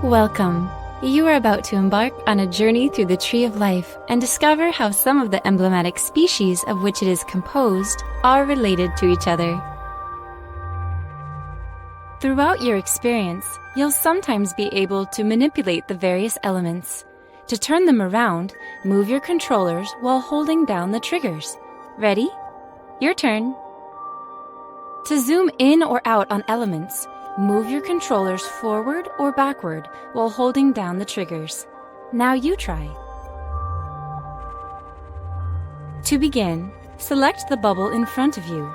Welcome. You are about to embark on a journey through the Tree of Life and discover how some of the emblematic species of which it is composed are related to each other. Throughout your experience, you'll sometimes be able to manipulate the various elements. To turn them around, move your controllers while holding down the triggers. Ready? Your turn. To zoom in or out on elements, move your controllers forward or backward while holding down the triggers. Now you try. To begin, select the bubble in front of you.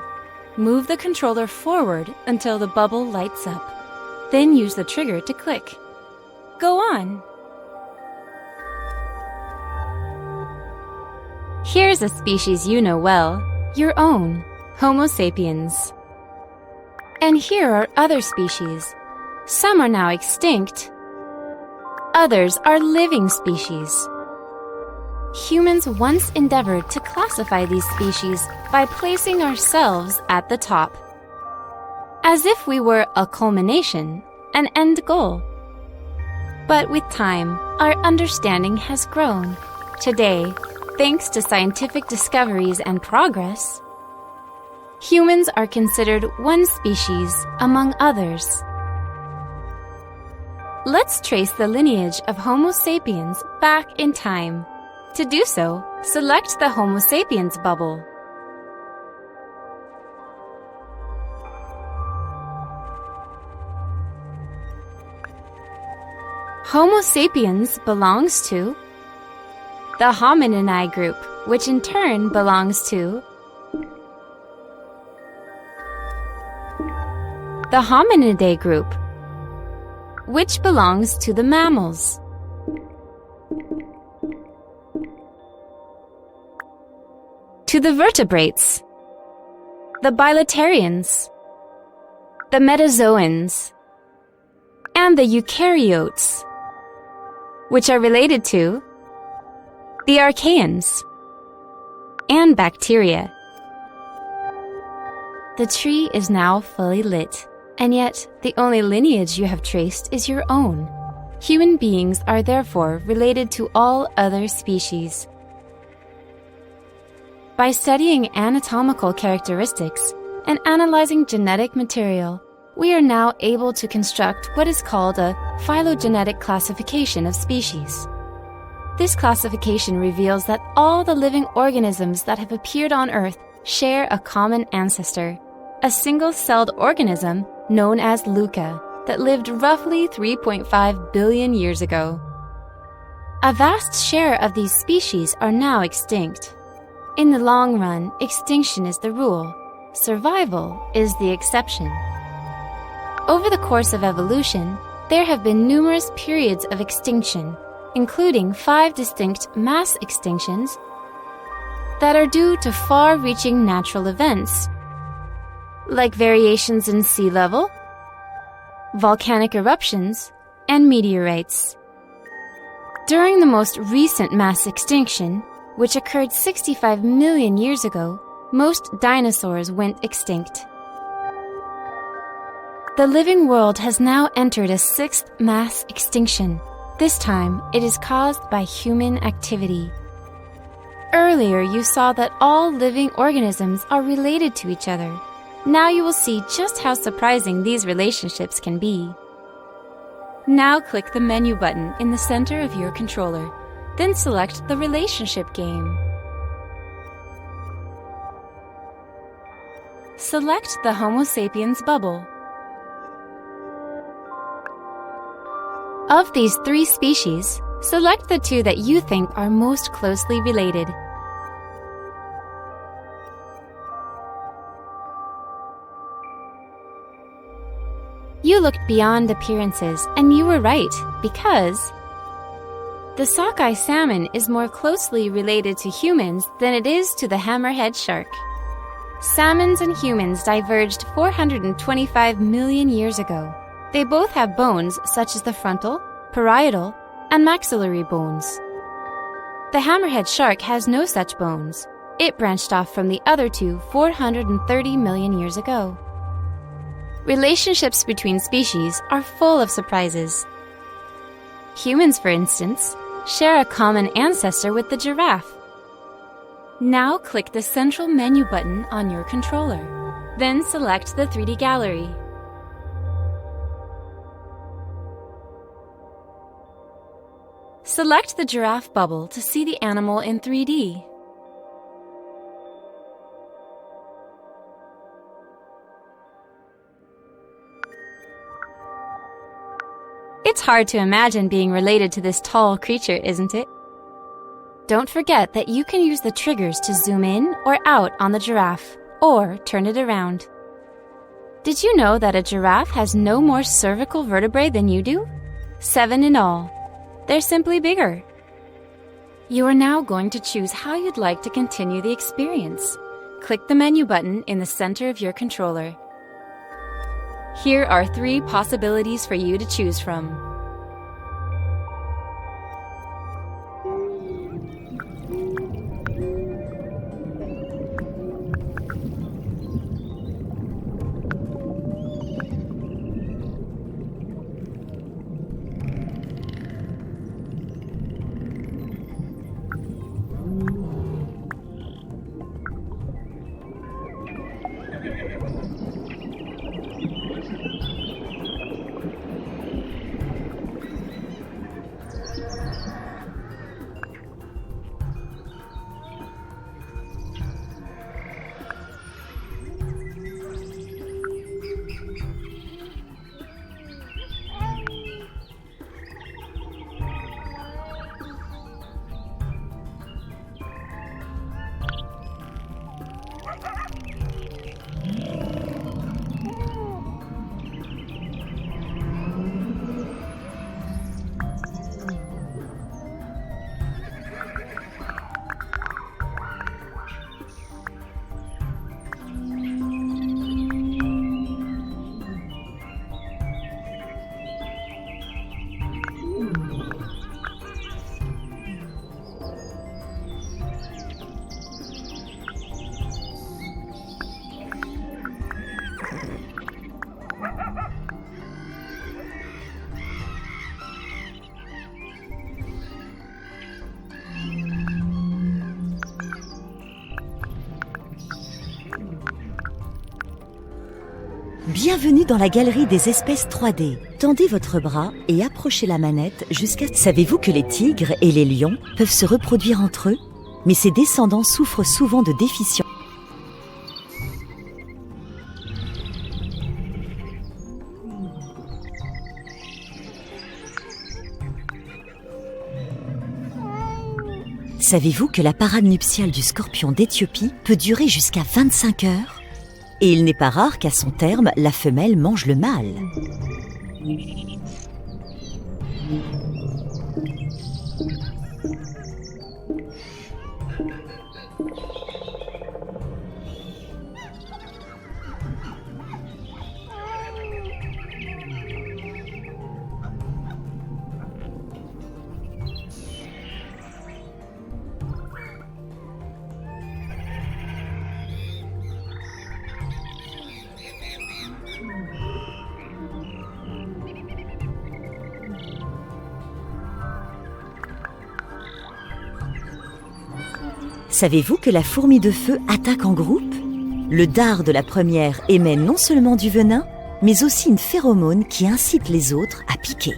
Move the controller forward until the bubble lights up. Then use the trigger to click. Go on! Here's a species you know well, your own, Homo sapiens. And here are other species. Some are now extinct. Others are living species. Humans once endeavored to classify these species by placing ourselves at the top, as if we were a culmination, an end goal. But with time, our understanding has grown. Today, thanks to scientific discoveries and progress, humans are considered one species among others. Let's trace the lineage of Homo sapiens back in time. To do so, select the Homo sapiens bubble. Homo sapiens belongs to the Homininae group, which in turn belongs to the Hominidae group, which belongs to the mammals. To the vertebrates, the bilaterians, the metazoans, and the eukaryotes, which are related to the archaeans and bacteria. The tree is now fully lit, and yet the only lineage you have traced is your own. Human beings are therefore related to all other species. By studying anatomical characteristics and analyzing genetic material, we are now able to construct what is called a phylogenetic classification of species. This classification reveals that all the living organisms that have appeared on Earth share a common ancestor, a single-celled organism known as Luca that lived roughly 3.5 billion years ago. A vast share of these species are now extinct. In the long run, extinction is the rule. Survival is the exception. Over the course of evolution, there have been numerous periods of extinction, including 5 distinct mass extinctions that are due to far-reaching natural events, like variations in sea level, volcanic eruptions, and meteorites. During the most recent mass extinction, which occurred 65 million years ago, most dinosaurs went extinct. The living world has now entered a 6th mass extinction. This time, it is caused by human activity. Earlier, you saw that all living organisms are related to each other. Now you will see just how surprising these relationships can be. Now click the menu button in the center of your controller. Then select the Relationship game. Select the Homo sapiens bubble. Of these 3 species, select the 2 that you think are most closely related. You looked beyond appearances, and you were right, because the sockeye salmon is more closely related to humans than it is to the hammerhead shark. Salmons and humans diverged 425 million years ago. They both have bones such as the frontal, parietal, and maxillary bones. The hammerhead shark has no such bones. It branched off from the other 2 430 million years ago. Relationships between species are full of surprises. Humans, for instance, share a common ancestor with the giraffe. Now click the central menu button on your controller. Then select the 3D gallery. Select the giraffe bubble to see the animal in 3D. It's hard to imagine being related to this tall creature, isn't it? Don't forget that you can use the triggers to zoom in or out on the giraffe, or turn it around. Did you know that a giraffe has no more cervical vertebrae than you do? 7 in all. They're simply bigger. You are now going to choose how you'd like to continue the experience. Click the menu button in the center of your controller. Here are 3 possibilities for you to choose from. Bienvenue dans la galerie des espèces 3D. Tendez votre bras et approchez la manette jusqu'à... Savez-vous que les tigres et les lions peuvent se reproduire entre eux? Mais ces descendants souffrent souvent de déficiences. Savez-vous que la parade nuptiale du scorpion d'Éthiopie peut durer jusqu'à 25 heures? Et il n'est pas rare qu'à son terme, la femelle mange le mâle. Savez-vous que la fourmi de feu attaque en groupe? Le dard de la première émet non seulement du venin, mais aussi une phéromone qui incite les autres à piquer.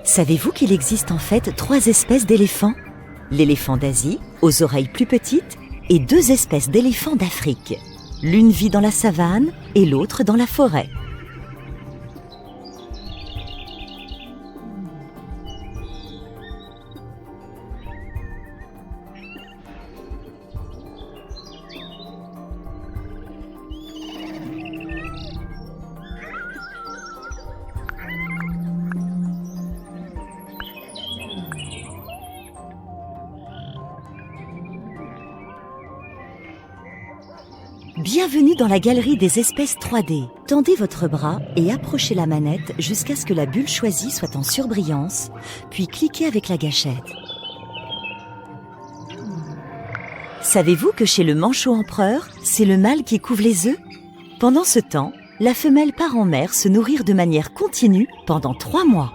Savez-vous qu'il existe en fait 3 espèces d'éléphants? L'éléphant d'Asie, aux oreilles plus petites, et 2 espèces d'éléphants d'Afrique. L'une vit dans la savane et l'autre dans la forêt. Bienvenue dans la galerie des espèces 3D. Tendez votre bras et approchez la manette jusqu'à ce que la bulle choisie soit en surbrillance, puis cliquez avec la gâchette. Savez-vous que chez le manchot empereur, c'est le mâle qui couve les œufs? Pendant ce temps, la femelle part en mer se nourrir de manière continue pendant 3 mois.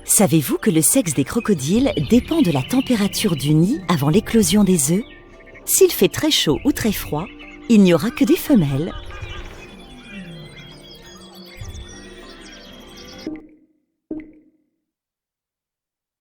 Savez-vous que le sexe des crocodiles dépend de la température du nid avant l'éclosion des œufs? S'il fait très chaud ou très froid, il n'y aura que des femelles.